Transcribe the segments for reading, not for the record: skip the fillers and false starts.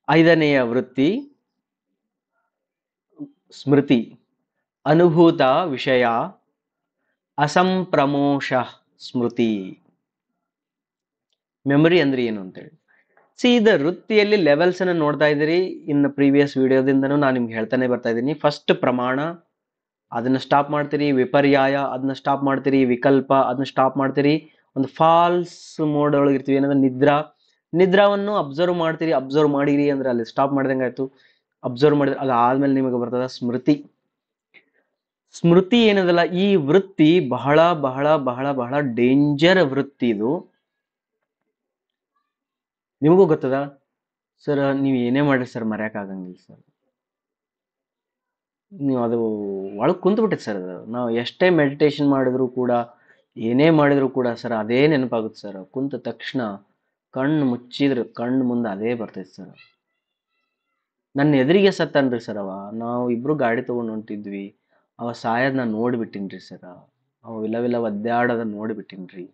ಐದನೆಯ ವೃತ್ತಿ ಸ್ಮೃತಿ, ಅನುಭೂತ ವಿಷಯ, ಅಸಂಪ್ರಮೋಷ ಸ್ಮೃತಿ. ಮೆಮೊರಿ ಅಂದ್ರೆ ಏನು ಅಂತೇಳಿ ಇದು ವೃತ್ತಿಯಲ್ಲಿ ಲೆವೆಲ್ಸ್ ಅನ್ನು ನೋಡ್ತಾ ಇದ್ದೀರಿ. ಇನ್ನು ಪ್ರೀವಿಯಸ್ ವಿಡಿಯೋದಿಂದನೂ ನಾನು ನಿಮ್ಗೆ ಹೇಳ್ತಾನೆ ಬರ್ತಾ ಇದ್ದೀನಿ. ಫಸ್ಟ್ ಪ್ರಮಾಣ, ಅದನ್ನ ಸ್ಟಾಪ್ ಮಾಡ್ತೀರಿ. ವಿಪರ್ಯಾಯ, ಅದನ್ನ ಸ್ಟಾಪ್ ಮಾಡ್ತೀರಿ. ವಿಕಲ್ಪ, ಅದನ್ನ ಸ್ಟಾಪ್ ಮಾಡ್ತೀರಿ. ಒಂದು ಫಾಲ್ಸ್ ಮೋಡ್ ಒಳಗೆ ಇರ್ತೀವಿ, ಏನಂದ್ರೆ ನಿದ್ರಾವನ್ನು ಅಬ್ಸರ್ವ್ ಮಾಡ್ತೀರಿ. ಅಬ್ಸರ್ವ್ ಮಾಡಿರಿ ಅಂದ್ರೆ ಅಲ್ಲಿ ಸ್ಟಾಪ್ ಮಾಡ್ದಂಗೆ ಆಯ್ತು. ಅಬ್ಸರ್ವ್ ಮಾಡಿದ್ರೆ ಅದಾದ್ಮೇಲೆ ನಿಮಗೆ ಬರ್ತದ ಸ್ಮೃತಿ. ಸ್ಮೃತಿ ಏನದಲ್ಲ, ಈ ವೃತ್ತಿ ಬಹಳ ಬಹಳ ಬಹಳ ಬಹಳ ಡೇಂಜರ್ ವೃತ್ತಿ ಇದು. ನಿಮಗೂ ಗೊತ್ತದ ಸರ್, ನೀವು ಏನೇ ಮಾಡ್ರಿ ಸರ್ ಮರ್ಯಾಕ್ ಆಗಂಗಿಲ್ಲ ಸರ್. ನೀವು ಅದು ಒಳಗೆ ಕುಂತು ಬಿಟ್ಟೈತೆ ಸರ್. ಅದು ನಾವು ಎಷ್ಟೇ ಮೆಡಿಟೇಷನ್ ಮಾಡಿದ್ರು ಕೂಡ, ಏನೇ ಮಾಡಿದ್ರು ಕೂಡ ಸರ್ ಅದೇ ನೆನಪಾಗುತ್ತೆ ಸರ್. ಕುಂತ ತಕ್ಷಣ ಕಣ್ಣು ಮುಚ್ಚಿದ್ರೆ ಕಣ್ಣು ಮುಂದೆ ಅದೇ ಬರ್ತೈತೆ ಸರ್. ನನ್ನ ಎದುರಿಗೆ ಸತ್ತನ್ರಿ ಸರ್ ಅವ. ನಾವು ಇಬ್ರು ಗಾಡಿ ತಗೊಂಡು ಹೊಂಟಿದ್ವಿ, ಅವ ಸಾಯದ್ ನಾನು ನೋಡ್ಬಿಟ್ಟಿನ್ರಿ ಸರ್. ಅವ ವಿಲವಿಲ ಒದ್ದಾಡೋದ ನೋಡ್ಬಿಟ್ಟಿನ್ರಿ.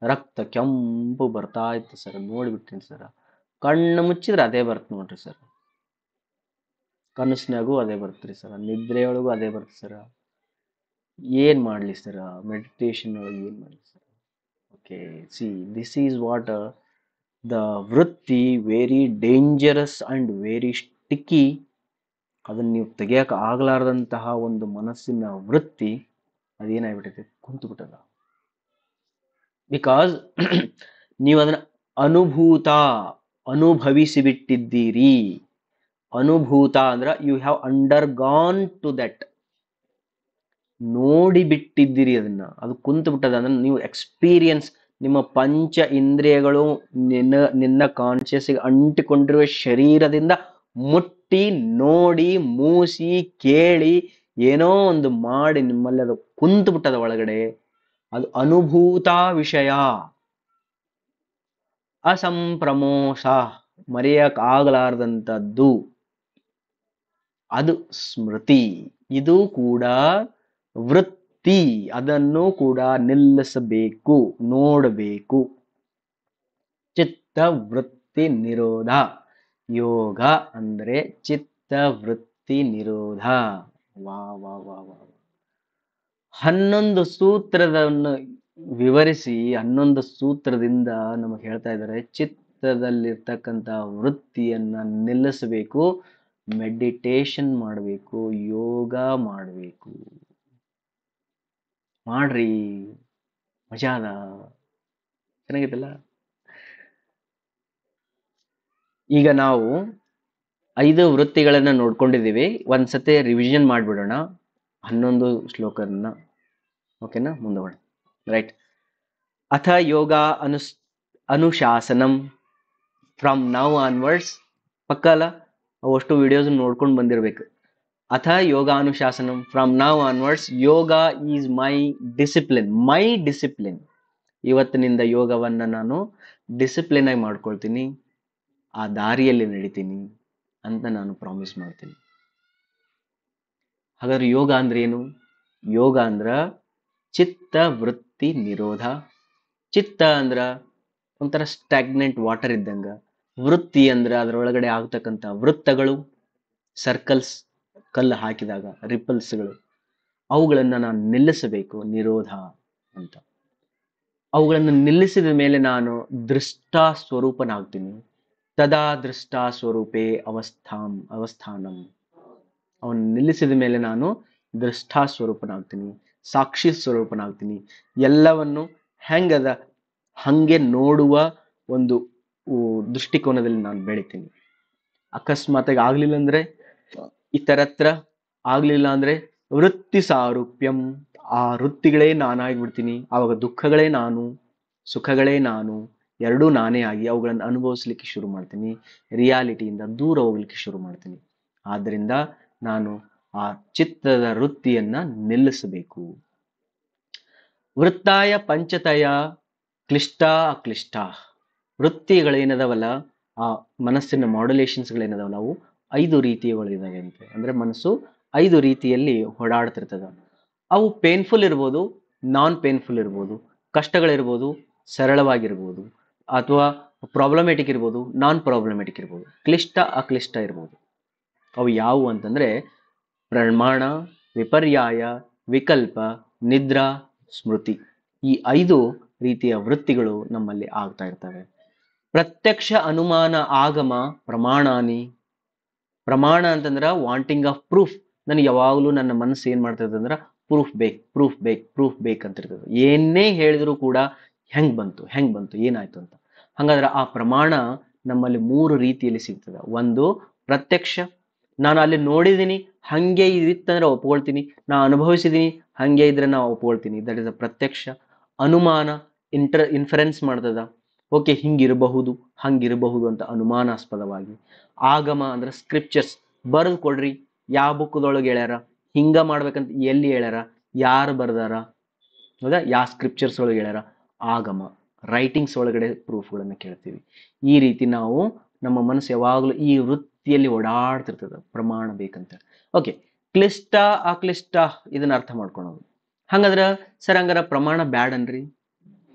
ರಕ್ತ ಕೆಂಪು ಬರ್ತಾ ಇತ್ತು ಸರ್, ನೋಡ್ಬಿಟ್ಟಿನಿ ಸರ್. ಕಣ್ಣು ಮುಚ್ಚಿದ್ರೆ ಅದೇ ಬರ್ತ ನೋಡ್ರಿ ಸರ್. ಕನಸಿನಾಗೂ ಅದೇ ಬರ್ತ್ರಿ ಸರ್, ನಿದ್ರೆಯೊಳಗೂ ಅದೇ ಬರ್ತದೆ ಸರ್. ಏನ್ ಮಾಡ್ಲಿ ಸರ್, ಮೆಡಿಟೇಷನ್ ಒಳಗೆ ಏನ್ ಮಾಡ್ಲಿ sir? Okay, see this is what the ವೃತ್ತಿ, very dangerous and very sticky. ಅದನ್ನ ನೀವು ತೆಗಿಯಕ್ಕೆ ಆಗ್ಲಾರ್ದಂತಹ ಒಂದು ಮನಸ್ಸಿನ ವೃತ್ತಿ ಅದೇನಾಗ್ಬಿಟ್ಟೈತೆ, ಕುಂತು ಬಿಟ್ಟದ. ಬಿಕಾಸ್ ನೀವು ಅದನ್ನ ಅನುಭವಿಸಿ ಬಿಟ್ಟಿದ್ದೀರಿ. ಅನುಭೂತ ಅಂದ್ರೆ you have undergone to that. ನೋಡಿ ಬಿಟ್ಟಿದ್ದೀರಿ ಅದನ್ನ, ಅದು ಕುಂತು ಬಿಟ್ಟದ. ಅಂದ್ರೆ ನೀವು ಎಕ್ಸ್ಪೀರಿಯನ್ಸ್, ನಿಮ್ಮ ಪಂಚ ಇಂದ್ರಿಯಗಳು ನಿನ್ನ ಕಾನ್ಶಿಯಸ್ಗೆ ಅಂಟಿಕೊಂಡಿರುವ ಶರೀರದಿಂದ ಮುಟ್ಟಿ ನೋಡಿ ಮೂಸಿ ಕೇಳಿ ಏನೋ ಒಂದು ಮಾಡಿ ನಿಮ್ಮಲ್ಲಿ ಅದು ಕುಂತು ಬಿಟ್ಟದ ಒಳಗಡೆ. ಅದು ಅನುಭೂತ ವಿಷಯ. ಅಸಂಪ್ರಮೋಷ, ಮರೆಯಕ್ ಆಗ್ಲಾರ್ದಂಥದ್ದು, ಅದು ಸ್ಮೃತಿ. ಇದು ಕೂಡ ವೃತ್ತಿ. ಅದನ್ನು ಕೂಡ ನಿಲ್ಲಿಸಬೇಕು, ನೋಡಬೇಕು. ಚಿತ್ತ ವೃತ್ತಿ ನಿರೋಧ. ಯೋಗ ಅಂದ್ರೆ ಚಿತ್ತ ವೃತ್ತಿ ನಿರೋಧ. ವಾ ವಾ ವಾ ವಾ. 11 ಸೂತ್ರದನ್ನು ವಿವರಿಸಿ 11 ಸೂತ್ರದಿಂದ ನಮಗೆ ಹೇಳ್ತಾ ಇದ್ದಾರೆ, ಚಿತ್ತದಲ್ಲಿರ್ತಕ್ಕಂಥ ವೃತ್ತಿಯನ್ನ ನಿಲ್ಲಿಸಬೇಕು, ಮೆಡಿಟೇಷನ್ ಮಾಡಬೇಕು, ಯೋಗ ಮಾಡಬೇಕು. ಮಾಡ್ರಿ, ಮಜಾ ಅದ, ಚೆನ್ನಾಗಿತ್ತಲ್ಲ. ಈಗ ನಾವು 5 ವೃತ್ತಿಗಳನ್ನ ನೋಡ್ಕೊಂಡಿದ್ದೀವಿ. ಒಂದ್ಸತಿ ರಿವಿಷನ್ ಮಾಡ್ಬಿಡೋಣ 11 ಶ್ಲೋಕನ್ನ. ಓಕೆನಾ, ಮುಂದೋಣ. ರೈಟ್. ಅಥ ಯೋಗ ಅನುಶಾಸನಂ ಫ್ರಮ್ ನೌ ಆನ್ವರ್ಡ್ಸ್. ಪಕ್ಕ ಅಲ್ಲ, ಅವಷ್ಟು ವಿಡಿಯೋಸ್ ನೋಡ್ಕೊಂಡು ಬಂದಿರಬೇಕು. ಅಥ ಯೋಗಾನುಶಾಸನಂ from now onwards. Yoga is my discipline. My discipline. ಇವತ್ತಿನಿಂದ ಯೋಗವನ್ನ ನಾನು ಡಿಸಿಪ್ಲಿನ್ ಆಗಿ ಮಾಡ್ಕೊಳ್ತೀನಿ, ಆ ದಾರಿಯಲ್ಲಿ ನಡಿತೀನಿ ಅಂತ ನಾನು ಪ್ರಾಮಿಸ್ ಮಾಡ್ತೀನಿ. ಹಾಗಾದ್ರೆ ಯೋಗ ಅಂದ್ರೆ ಏನು? ಯೋಗ ಅಂದ್ರ ಚಿತ್ತ ವೃತ್ತಿ ನಿರೋಧ. ಚಿತ್ತ ಅಂದ್ರ ಒಂಥರ ಸ್ಟಾಗ್ನೆಂಟ್ ವಾಟರ್ ಇದ್ದಂಗ. ವೃತ್ತಿ ಅಂದ್ರ ಅದರೊಳಗಡೆ ಆಗ್ತಕ್ಕಂಥ ವೃತ್ತಗಳು, ಸರ್ಕಲ್ಸ್, ಕಲ್ಲು ಹಾಕಿದಾಗ ರಿಪಲ್ಸ್ಗಳು, ಅವುಗಳನ್ನ ನಾನು ನಿಲ್ಲಿಸಬೇಕು, ನಿರೋಧ ಅಂತ. ಅವುಗಳನ್ನು ನಿಲ್ಲಿಸಿದ ಮೇಲೆ ನಾನು ದೃಷ್ಟಾ ಸ್ವರೂಪನಾಗ್ತೀನಿ. ತದಾ ದೃಷ್ಟಾ ಸ್ವರೂಪೇ ಅವಸ್ಥಾನಂ. ಅವನು ನಿಲ್ಲಿಸಿದ ಮೇಲೆ ನಾನು ದೃಷ್ಟಾ ಸ್ವರೂಪನಾಗ್ತೀನಿ, ಸಾಕ್ಷಿ ಸ್ವರೂಪನಾಗ್ತೀನಿ. ಎಲ್ಲವನ್ನು ಹೆಂಗದ ಹಂಗೆ ನೋಡುವ ಒಂದು ದೃಷ್ಟಿಕೋನದಲ್ಲಿ ನಾನು ಬೆಳಿತೀನಿ. ಅಕಸ್ಮಾತಾಗಿ ಆಗ್ಲಿಲ್ಲ ಅಂದ್ರೆ ಇತರತ್ರ, ಆಗ್ಲಿಲ್ಲ ಅಂದ್ರೆ ವೃತ್ತಿ ಸಾರೂಪ್ಯಂ. ಆ ವೃತ್ತಿಗಳೇ ನಾನಾಗ್ಬಿಡ್ತೀನಿ. ಆವಾಗ ದುಃಖಗಳೇ ನಾನು, ಸುಖಗಳೇ ನಾನು, ಎರಡೂ ನಾನೇ ಆಗಿ ಅವುಗಳನ್ನು ಅನುಭವಿಸ್ಲಿಕ್ಕೆ ಶುರು ಮಾಡ್ತೀನಿ. ರಿಯಾಲಿಟಿಯಿಂದ ದೂರ ಹೋಗ್ಲಿಕ್ಕೆ ಶುರು ಮಾಡ್ತೀನಿ. ಆದ್ದರಿಂದ ನಾನು ಆ ಚಿತ್ತದ ವೃತ್ತಿಯನ್ನ ನಿಲ್ಲಿಸಬೇಕು. ವೃತ್ತಾಯ ಪಂಚತಯ ಕ್ಲಿಷ್ಟ ಅಕ್ಲಿಷ್ಟ. ವೃತ್ತಿಗಳೇನದವಲ್ಲ, ಆ ಮನಸ್ಸಿನ ಮಾಡ್ಯುಲೇಷನ್ಸ್ಗಳೇನದವಲ್ಲ, ಅವು 5 ರೀತಿಗಳಿದಾವೆ ಅಂತೆ. ಅಂದ್ರೆ ಮನಸ್ಸು 5 ರೀತಿಯಲ್ಲಿ ಓಡಾಡ್ತಿರ್ತದ. ಅವು ಪೇನ್ಫುಲ್ ಇರ್ಬೋದು, ನಾನ್ ಪೇನ್ಫುಲ್ ಇರ್ಬೋದು, ಕಷ್ಟಗಳಿರ್ಬೋದು, ಸರಳವಾಗಿರ್ಬೋದು, ಅಥವಾ ಪ್ರಾಬ್ಲಮೆಟಿಕ್ ಇರ್ಬೋದು, ನಾನ್ ಪ್ರಾಬ್ಲಮೆಟಿಕ್ ಇರ್ಬೋದು, ಕ್ಲಿಷ್ಟ ಅಕ್ಲಿಷ್ಟ ಇರ್ಬೋದು. ಅವು ಯಾವುವು ಅಂತಂದ್ರೆ ಪ್ರಮಾಣ, ವಿಪರ್ಯಾಯ, ವಿಕಲ್ಪ, ನಿದ್ರಾ, ಸ್ಮೃತಿ. ಈ 5 ರೀತಿಯ ವೃತ್ತಿಗಳು ನಮ್ಮಲ್ಲಿ ಆಗ್ತಾ ಇರ್ತವೆ. ಪ್ರತ್ಯಕ್ಷ, ಅನುಮಾನ, ಆಗಮ, ಪ್ರಮಾಣಾನಿ. ಪ್ರಮಾಣ ಅಂತಂದ್ರ ವಾಂಟಿಂಗ್ ಆಫ್ ಪ್ರೂಫ್. ನನಗೆ ಯಾವಾಗಲೂ ನನ್ನ ಮನಸ್ಸು ಏನ್ ಮಾಡ್ತದೆ ಅಂದ್ರೆ ಪ್ರೂಫ್ ಬೇಕು, ಪ್ರೂಫ್ ಬೇಕು, ಪ್ರೂಫ್ ಬೇಕು ಅಂತ ಇರ್ತದೆ. ಏನೇ ಹೇಳಿದ್ರು ಕೂಡ ಹೆಂಗ್ ಬಂತು ಏನಾಯ್ತು ಅಂತ. ಹಂಗಾದ್ರೆ ಆ ಪ್ರಮಾಣ ನಮ್ಮಲ್ಲಿ 3 ರೀತಿಯಲ್ಲಿ ಸಿಗ್ತದೆ. ಒಂದು ಪ್ರತ್ಯಕ್ಷ, ನಾನು ಅಲ್ಲಿ ನೋಡಿದೀನಿ, ಹಂಗೆ ಇದಿತ್ತಂದ್ರೆ ಒಪ್ಕೊಳ್ತೀನಿ. ನಾ ಅನುಭವಿಸಿದೀನಿ, ಹಂಗೆ ಇದ್ರೆ ನಾ ಒಪ್ಕೊಳ್ತೀನಿ, ದಟ್ ಇಸ್ ಅ ಪ್ರತ್ಯಕ್ಷ. ಅನುಮಾನ, ಇನ್ಫರೆನ್ಸ್ ಮಾಡ್ತದ, ಓಕೆ ಹಿಂಗಿರಬಹುದು ಹಂಗಿರಬಹುದು ಅಂತ ಅನುಮಾನಾಸ್ಪದವಾಗಿ. ಆಗಮ ಅಂದ್ರೆ ಸ್ಕ್ರಿಪ್ಚರ್ಸ್, ಬರೆದು ಕೊಡ್ರಿ, ಯಾವ ಬುಕ್ದೊಳಗೆ ಹೇಳ್ಯಾರ, ಹಿಂಗ ಮಾಡ್ಬೇಕಂತ ಎಲ್ಲಿ ಹೇಳ್ಯಾರ, ಯಾರು ಬರ್ದಾರ, ಹೌದಾ, ಯಾವ ಸ್ಕ್ರಿಪ್ಚರ್ಸ್ ಒಳಗೆ ಹೇಳ್ಯಾರ. ಆಗಮ, ರೈಟಿಂಗ್ಸ್ ಒಳಗಡೆ ಪ್ರೂಫ್ಗಳನ್ನು ಕೇಳ್ತೀವಿ. ಈ ರೀತಿ ನಾವು ನಮ್ಮ ಮನಸ್ಸು ಯಾವಾಗಲೂ ಈ ವೃತ್ತಿಯಲ್ಲಿ ಓಡಾಡ್ತಿರ್ತದೆ, ಪ್ರಮಾಣ ಬೇಕಂತ. ಓಕೆ, ಕ್ಲಿಷ್ಟ ಅಕ್ಲಿಷ್ಟ ಇದನ್ನ ಅರ್ಥ ಮಾಡ್ಕೊಳೋದು. ಹಂಗಂದ್ರ ಸರ್ ಹಂಗಾರ ಪ್ರಮಾಣ ಬ್ಯಾಡ್ ಅನ್ರಿ,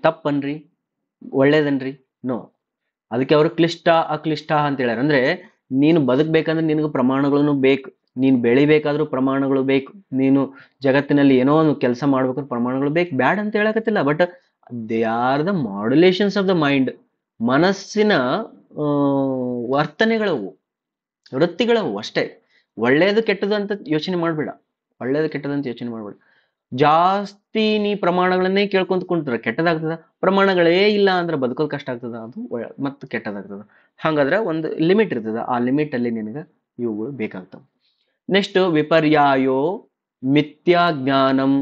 ತಪ್ಪನ್ರಿ, ಒಳ್ಳೇದನ್ರಿ? ನೋ. ಅದಕ್ಕೆ ಅವರು ಕ್ಲಿಷ್ಟ ಅಕ್ಲಿಷ್ಟ ಅಂತ ಹೇಳ್ಯಾರ. ಅಂದ್ರೆ ನೀನು ಬದುಕಬೇಕಂದ್ರೆ ನಿನಗೆ ಪ್ರಮಾಣಗಳನ್ನು ಬೇಕು, ನೀನು ಬೆಳಿಬೇಕಾದ್ರೂ ಪ್ರಮಾಣಗಳು ಬೇಕು, ನೀನು ಜಗತ್ತಿನಲ್ಲಿ ಏನೋ ಒಂದು ಕೆಲಸ ಮಾಡ್ಬೇಕಾದ್ರೂ ಪ್ರಮಾಣಗಳು ಬೇಕು, ಬ್ಯಾಡ್ ಅಂತ ಹೇಳಕತ್ತಿಲ್ಲ. But they are the modulations of the mind. ಮನಸ್ಸಿನ ವರ್ತನೆಗಳವು, ವೃತ್ತಿಗಳವು ಅಷ್ಟೇ. ಒಳ್ಳೇದು ಕೆಟ್ಟದು ಅಂತ ಯೋಚನೆ ಮಾಡ್ಬೇಡ, ಒಳ್ಳೇದು ಕೆಟ್ಟದು ಅಂತ ಯೋಚನೆ ಮಾಡ್ಬೇಡ. ಜಾಸ್ತಿ ನೀ ಪ್ರಮಾಣಗಳನ್ನೇ ಕೇಳ್ಕೊಂತ ಕುಂತ್ರ ಕೆಟ್ಟದಾಗ್ತದ, ಪ್ರಮಾಣಗಳೇ ಇಲ್ಲ ಅಂದ್ರೆ ಬದುಕೋದು ಕಷ್ಟ ಆಗ್ತದ, ಅದು ಮತ್ತೆ ಕೆಟ್ಟದಾಗ್ತದ. ಹಾಗಾದ್ರೆ ಒಂದು ಲಿಮಿಟ್ ಇರ್ತದ, ಆ ಲಿಮಿಟ್ ಅಲ್ಲಿ ನಿನಗೆ ಇವುಗಳು ಬೇಕಾಗ್ತವೆ. ನೆಕ್ಸ್ಟ್ ವಿಪರ್ಯಾಯೋ ಮಿಥ್ಯಾ ಜ್ಞಾನಂ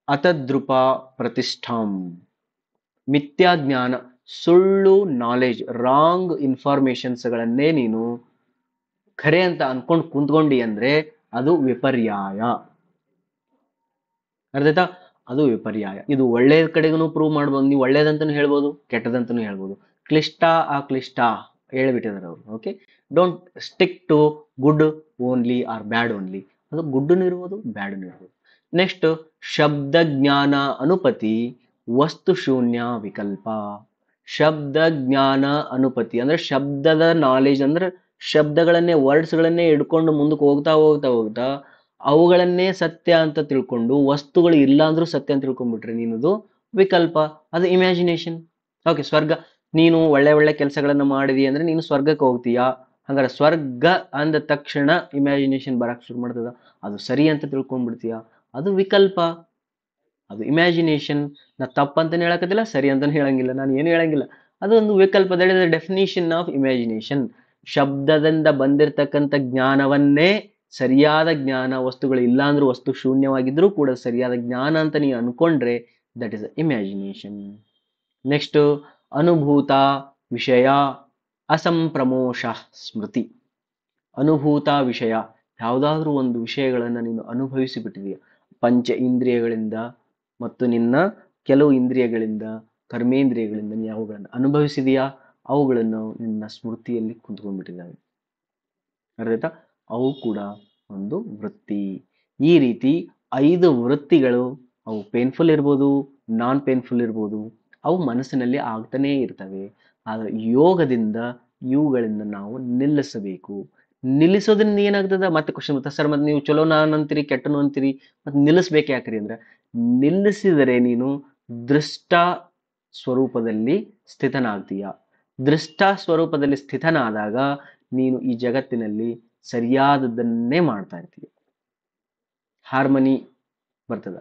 ಅತದ್ರುಪ ಪ್ರತಿಷ್ಠಾಂ. ಮಿಥ್ಯಾ ಜ್ಞಾನ, ಸುಳ್ಳು ನಾಲೆಜ್, ರಾಂಗ್ ಇನ್ಫಾರ್ಮೇಶನ್ಸ್ಗಳನ್ನೇ ನೀನು ಖರೆ ಅಂತ ಅನ್ಕೊಂಡು ಕುಂತ್ಕೊಂಡಿ ಅಂದ್ರೆ ಅದು ವಿಪರ್ಯಾಯ. ಅರ್ಧಾಯ್ತಾ? ಅದು ವಿಪರ್ಯಾಯ. ಇದು ಒಳ್ಳೆಯ ಕಡೆಗೂ ಪ್ರೂವ್ ಮಾಡ್ಬೋದು, ನೀವು ಒಳ್ಳೇದಂತನೂ ಹೇಳ್ಬೋದು, ಕೆಟ್ಟದಂತನೂ ಹೇಳ್ಬೋದು. ಕ್ಲಿಷ್ಟ ಅಕ್ಲಿಷ್ಟ ಹೇಳ್ಬಿಟ್ಟಿದ್ದಾರೆ ಅವರು. Okay, don't stick to good only or bad only. ಅದು ಗುಡ್ಡೂ ಇರ್ಬೋದು, ಬ್ಯಾಡೂ ಇರ್ಬೋದು. ನೆಕ್ಸ್ಟ್ ಶಬ್ದ ಜ್ಞಾನ ಅನುಪತಿ ವಸ್ತು ಶೂನ್ಯ ವಿಕಲ್ಪ. ಶಬ್ದ ಜ್ಞಾನ ಅನುಪತಿ ಅಂದ್ರೆ ಶಬ್ದದ ನಾಲೆಜ್, ಅಂದ್ರೆ ಶಬ್ದಗಳನ್ನೇ ವರ್ಡ್ಸ್ಗಳನ್ನೇ ಹಿಡ್ಕೊಂಡು ಮುಂದಕ್ಕೆ ಹೋಗ್ತಾ ಹೋಗ್ತಾ ಹೋಗ್ತಾ ಅವುಗಳನ್ನೇ ಸತ್ಯ ಅಂತ ತಿಳ್ಕೊಂಡು ವಸ್ತುಗಳು ಇಲ್ಲ ಅಂದ್ರೂ ಸತ್ಯ ಅಂತ ತಿಳ್ಕೊಂಡ್ಬಿಟ್ರೆ ನೀನದು ವಿಕಲ್ಪ, ಅದು ಇಮ್ಯಾಜಿನೇಷನ್. ಓಕೆ, ಸ್ವರ್ಗ, ನೀನು ಒಳ್ಳೆ ಒಳ್ಳೆ ಕೆಲಸಗಳನ್ನ ಮಾಡಿದಿ ಅಂದ್ರೆ ನೀನು ಸ್ವರ್ಗಕ್ಕೆ ಹೋಗ್ತೀಯಾ. ಹಂಗಾರೆ ಸ್ವರ್ಗ ಅಂದ ತಕ್ಷಣ ಇಮ್ಯಾಜಿನೇಷನ್ ಬರಕ್ ಶುರು ಮಾಡ್ತದ, ಅದು ಸರಿ ಅಂತ ತಿಳ್ಕೊಂಡ್ಬಿಡ್ತೀಯ, ಅದು ವಿಕಲ್ಪ, ಅದು ಇಮ್ಯಾಜಿನೇಷನ್. ನಾ ತಪ್ಪಂತಾನೆ ಹೇಳಕತ್ತಿಲ್ಲ, ಸರಿ ಅಂತಾನೆ ಹೇಳಂಗಿಲ್ಲ, ನಾನು ಏನು ಹೇಳಂಗಿಲ್ಲ, ಅದು ಒಂದು ವಿಕಲ್ಪ. That is the definition of imagination. ಶಬ್ದದಿಂದ ಬಂದಿರತಕ್ಕಂಥ ಜ್ಞಾನವನ್ನೇ ಸರಿಯಾದ ಜ್ಞಾನ, ವಸ್ತುಗಳು ಇಲ್ಲ ಅಂದ್ರೂ ವಸ್ತು ಶೂನ್ಯವಾಗಿದ್ರೂ ಕೂಡ ಸರಿಯಾದ ಜ್ಞಾನ ಅಂತ ನೀವು ಅನ್ಕೊಂಡ್ರೆ ದಟ್ ಇಸ್ ಇಮ್ಯಾಜಿನೇಷನ್. ನೆಕ್ಸ್ಟ್ ಅನುಭೂತ ವಿಷಯ ಅಸಂಪ್ರಮೋಷ ಸ್ಮೃತಿ. ಅನುಭೂತ ವಿಷಯ, ಯಾವುದಾದ್ರೂ ಒಂದು ವಿಷಯಗಳನ್ನು ನೀನು ಅನುಭವಿಸಿ ಬಿಟ್ಟಿದೀಯ ಪಂಚ ಇಂದ್ರಿಯಗಳಿಂದ ಮತ್ತು ನಿನ್ನ ಕೆಲವು ಇಂದ್ರಿಯಗಳಿಂದ, ಕರ್ಮೇಂದ್ರಿಯಗಳಿಂದ ನೀ ಅವುಗಳನ್ನು ಅನುಭವಿಸಿದೀಯಾ, ಅವುಗಳನ್ನು ನಿನ್ನ ಸ್ಮೃತಿಯಲ್ಲಿ ಕುಂತ್ಕೊಂಡ್ಬಿಟ್ಟಿದ್ದಾವೆ. ಅರ್ಥ? ಅವು ಕೂಡ ಒಂದು ವೃತ್ತಿ. ಈ ರೀತಿ 5 ವೃತ್ತಿಗಳು, ಅವು ಪೇನ್ಫುಲ್ ಇರ್ಬೋದು, ನಾನ್ ಪೇನ್ಫುಲ್ ಇರ್ಬೋದು, ಅವು ಮನಸ್ಸಿನಲ್ಲಿ ಆಗ್ತಾನೇ ಇರ್ತವೆ. ಆದರೆ ಯೋಗದಿಂದ ಇವುಗಳಿಂದ ನಾವು ನಿಲ್ಲಿಸಬೇಕು. ನಿಲ್ಲಿಸೋದ್ರಿಂದ ಏನಾಗ್ತದ? ಮತ್ತೆ ಕ್ವಶನ್ ಬರ್ತದೆ, ಸರ್ ಮತ್ತೆ ನೀವು ಚಲೋ ನಾನು ಅಂತೀರಿ, ಕೆಟ್ಟನು ಅಂತೀರಿ, ಮತ್ತೆ ನಿಲ್ಲಿಸ್ಬೇಕು ಯಾಕ್ರಿ ಅಂದ್ರೆ, ನಿಲ್ಲಿಸಿದರೆ ನೀನು ದೃಷ್ಟ ಸ್ವರೂಪದಲ್ಲಿ ಸ್ಥಿತನಾಗ್ತೀಯ. ದೃಷ್ಟ ಸ್ವರೂಪದಲ್ಲಿ ಸ್ಥಿತನಾದಾಗ ನೀನು ಈ ಜಗತ್ತಿನಲ್ಲಿ ಸರಿಯಾದದ್ದನ್ನೇ ಮಾಡ್ತಾ ಇರ್ತೀಯ. ಹಾರ್ಮನಿ ಬರ್ತದ,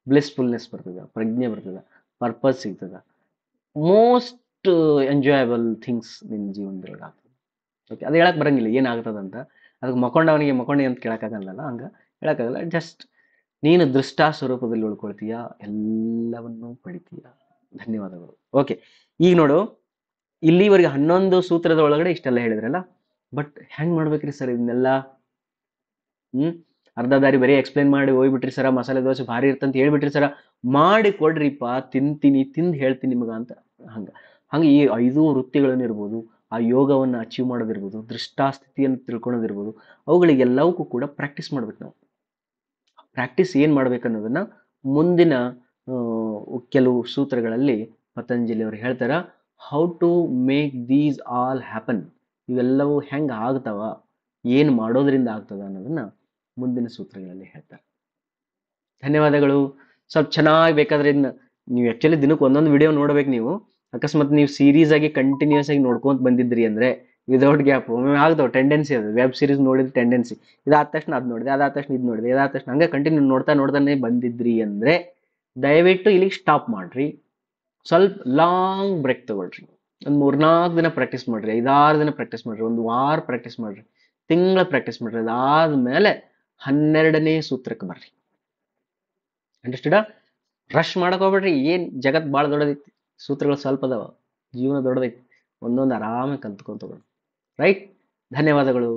ಬ್ಲಿಸ್ಫುಲ್ನೆಸ್ ಬರ್ತದ, ಪ್ರಜ್ಞೆ ಬರ್ತದ, ಪರ್ಪಸ್ ಸಿಗ್ತದ, ಮೋಸ್ಟ್ ಎಂಜಾಯಬಲ್ ಥಿಂಗ್ಸ್ ನಿನ್ನ ಜೀವನದೊಳಗೆ ಆಗ್ತದೆ. ಓಕೆ, ಅದು ಹೇಳಕ್ ಬರಂಗಿಲ್ಲ ಏನಾಗ್ತದಂತ, ಅದಕ್ಕೆ ಮಕೊಂಡವನಿಗೆ ಮಕೊಂಡಿ ಅಂತ ಕೇಳಕ್ಕಾಗಲ್ಲ, ಹಂಗ ಹೇಳಕ್ಕಾಗಲ್ಲ. ಜಸ್ಟ್ ನೀನು ದೃಷ್ಟಾ ಸ್ವರೂಪದಲ್ಲಿ ಉಳ್ಕೊಳ್ತೀಯ, ಎಲ್ಲವನ್ನೂ ಪಡಿತೀಯ. ಧನ್ಯವಾದಗಳು. ಓಕೆ, ಈಗ ನೋಡು, ಇಲ್ಲಿವರೆಗೆ 11 ಸೂತ್ರದ ಒಳಗಡೆ ಇಷ್ಟೆಲ್ಲ ಹೇಳಿದ್ರಲ್ಲ, ಬಟ್ ಹೆಂಗ್ ಮಾಡ್ಬೇಕ್ರಿ ಸರ್ ಇದನ್ನೆಲ್ಲ? ಅರ್ಧ ದಾರಿ ಬರೀ ಎಕ್ಸ್ಪ್ಲೇನ್ ಮಾಡಿ ಹೋಗ್ಬಿಟ್ರಿ ಸರ, ಮಸಾಲೆ ದೋಸೆ ಭಾರಿ ಇರ್ತಂತ ಹೇಳ್ಬಿಟ್ರಿ ಸರ, ಮಾಡಿ ಕೊಡ್ರಿಪ್ಪ, ತಿಂತೀನಿ, ತಿಂದು ಹೇಳ್ತೀನಿ ನಿಮಗ ಅಂತ. ಹಂಗೆ ಈ 5 ವೃತ್ತಿಗಳನ್ನು ಇರ್ಬೋದು, ಆ ಯೋಗವನ್ನು ಅಚೀವ್ ಮಾಡೋದಿರ್ಬೋದು, ದೃಷ್ಟಾಸ್ಥಿತಿಯನ್ನು ತಿಳ್ಕೊಳೋದಿರ್ಬೋದು, ಅವುಗಳಿಗೆಲ್ಲವಕ್ಕೂ ಕೂಡ ಪ್ರಾಕ್ಟೀಸ್ ಮಾಡ್ಬೇಕು ನಾವು. ಪ್ರಾಕ್ಟೀಸ್ ಏನ್ ಮಾಡ್ಬೇಕನ್ನೋದನ್ನ ಮುಂದಿನ ಕೆಲವು ಸೂತ್ರಗಳಲ್ಲಿ ಪತಂಜಲಿ ಅವರು ಹೇಳ್ತಾರ. How to make these all happen, ಇವೆಲ್ಲವೂ ಹೆಂಗೆ ಆಗ್ತಾವ, ಏನು ಮಾಡೋದ್ರಿಂದ ಆಗ್ತದ ಅನ್ನೋದನ್ನ ಮುಂದಿನ ಸೂತ್ರಗಳಲ್ಲಿ ಹೇಳ್ತಾರೆ. ಧನ್ಯವಾದಗಳು. ಸ್ವಲ್ಪ ಚೆನ್ನಾಗಿ ಬೇಕಾದ್ರೆ ನೀವು ಆ್ಯಕ್ಚುಲಿ ದಿನಕ್ಕೆ ಒಂದೊಂದು ವಿಡಿಯೋ ನೋಡ್ಬೇಕು. ನೀವು ಅಕಸ್ಮಾತ್ ನೀವು ಸೀರೀಸ್ ಆಗಿ ಕಂಟಿನ್ಯೂಸ್ ಆಗಿ ನೋಡ್ಕೊಂತ ಬಂದಿದ್ರಿ ಅಂದರೆ ವಿದೌಟ್ ಗ್ಯಾಪ್ ಒಮ್ಮೆ ಆಗ್ತಾವೆ. ಟೆಂಡೆನ್ಸಿ ಅದು, ವೆಬ್ ಸೀರೀಸ್ ನೋಡಿದ ಟೆಂಡೆನ್ಸಿ, ಇದಾದ ತಕ್ಷಣ ಅದು ನೋಡಿದೆ, ಅದಾದ ತಕ್ಷಣ ಇದು ನೋಡಿದೆ, ಇದಾದ ತಕ್ಷಣ ಹಂಗೆ ಕಂಟಿನ್ಯೂ ನೋಡ್ತಾ ನೋಡ್ತಾನೆ ಬಂದಿದ್ರಿ ಅಂದರೆ ದಯವಿಟ್ಟು ಇಲ್ಲಿಗೆ ಸ್ಟಾಪ್ ಮಾಡ್ರಿ. ಸ್ವಲ್ಪ ಲಾಂಗ್ ಬ್ರೇಕ್ ತಗೊಳ್ರಿ. ಒಂದು 3-4 ದಿನ ಪ್ರಾಕ್ಟೀಸ್ ಮಾಡ್ರಿ, 5-6 ದಿನ ಪ್ರಾಕ್ಟೀಸ್ ಮಾಡ್ರಿ, ಒಂದು ವಾರ ಪ್ರಾಕ್ಟೀಸ್ ಮಾಡ್ರಿ, ತಿಂಗಳ ಪ್ರಾಕ್ಟೀಸ್ ಮಾಡ್ರಿ. ಅದಾದ್ಮೇಲೆ 12ನೇ ಸೂತ್ರಕ್ಕೆ ಬರ್ರಿ. ಅಂಡರ್ಸ್ಟುಡಾ? ರಶ್ ಮಾಡಕ್ ಹೋಗ್ಬೇಡ್ರಿ. ಏನ್ ಜಗತ್ ಭಾಳ ದೊಡ್ಡದೈತಿ, ಸೂತ್ರಗಳು ಸ್ವಲ್ಪ ಅದಾವ, ಜೀವನ ದೊಡ್ಡದೈತಿ. ಒಂದೊಂದು ಆರಾಮಾಗಿ ಕಲ್ತ್ಕೊಂತ ಹೋಗೋಣ. ರೈಟ್? ಧನ್ಯವಾದಗಳು.